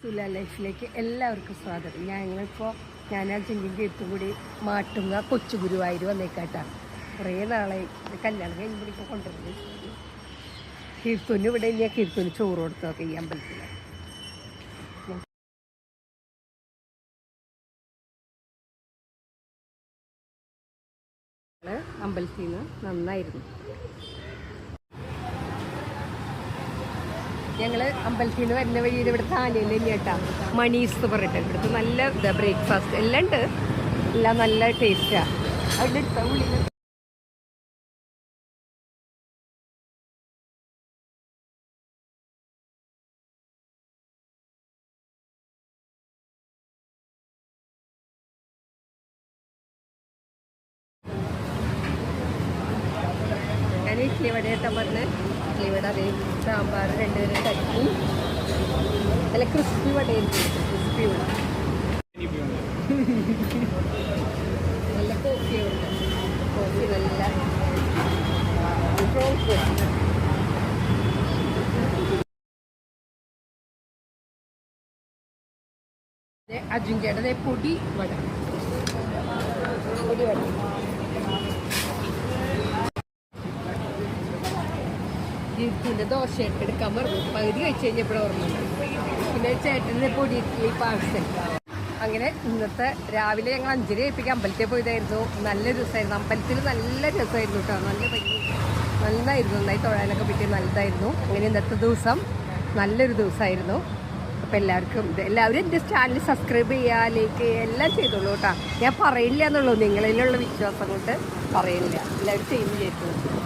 സുല ലൈഫിലേക്ക് എല്ലാവർക്കും സ്വാഗതം. ഞാൻ ചെങ്കിൻ്റെ എത്തും കൂടി മാട്ടുങ്ങ കൊച്ചു ഗുരുവായൂർ വന്നേക്കാട്ടാണ്. കുറേ നാളെ കല്യാണം കഴിഞ്ഞിപ്പോൾ കൊണ്ടുവരുന്നത് കീർത്തുന് ഇവിടെ ഇനി കീർത്തുന് ചോറ് കൊടുത്തൊക്കെ ഈ അമ്പലത്തിൽ. അമ്പലത്തിൽ നിന്ന് നന്നായിരുന്നു. ഞങ്ങൾ അമ്പലത്തിൽ നിന്ന് വരുന്ന വഴി ഇവിടെ താനയിൽ തന്നെയാട്ടാ മണീസ് എന്ന് പറഞ്ഞിട്ട് ഇവിടുത്തെ നല്ല ബ്രേക്ക്ഫാസ്റ്റ് എല്ലാം ഉണ്ട്, എല്ലാം നല്ല ടേസ്റ്റാണ്. അവിടെ എടുത്ത ഉള്ളിൽ ഞാൻ ഇഡ്ലി വടയാട്ടാ പറഞ്ഞ് ഇഡ്ലി വട അതേ സാമ്പാർ രണ്ടുപേരും ചട്നി നല്ല ക്രിസ്പി വടയായിരിക്കും. ക്രിസ്പി വട നല്ല കോഫിയുണ്ട്. കോഫി നല്ല അജിൻ്റെ പൊടി വട പൊടി വട ഇതിൻ്റെ ദോശയൊക്കെ എടുക്കാൻ പറഞ്ഞു. പകുതി കഴിച്ച് കഴിഞ്ഞപ്പോഴും ഓർമ്മ. പിന്നെ ചേട്ടൻ്റെ പൊടി ഇഡ്ഡലി പാഴ്സൽ. അങ്ങനെ ഇന്നത്തെ രാവിലെ ഞങ്ങൾ 5:30 ആയപ്പോഴേക്കും അമ്പലത്തിൽ പോയതായിരുന്നു. നല്ല രസമായിരുന്നു. അമ്പലത്തിൽ നല്ല രസമായിരുന്നു കേട്ടോ. നല്ല ഭംഗി നന്നായിരുന്നു. നന്നായി തൊഴാനൊക്കെ പറ്റി നല്ലതായിരുന്നു. അങ്ങനെ ഇന്നത്തെ ദിവസം നല്ലൊരു ദിവസമായിരുന്നു. അപ്പോൾ എല്ലാവരും എൻ്റെ ചാനൽ സബ്സ്ക്രൈബ് ചെയ്യുക, ലൈക്ക് ചെയ്യുക എല്ലാം ചെയ്തോളൂ കേട്ടോ. ഞാൻ പറയില്ല എന്നുള്ളൂ, നിങ്ങളിലുള്ള വിശ്വാസം കൊണ്ട് പറയില്ല. എല്ലാവരും ചെയ്യുന്നു വിചാരിക്കുന്നു.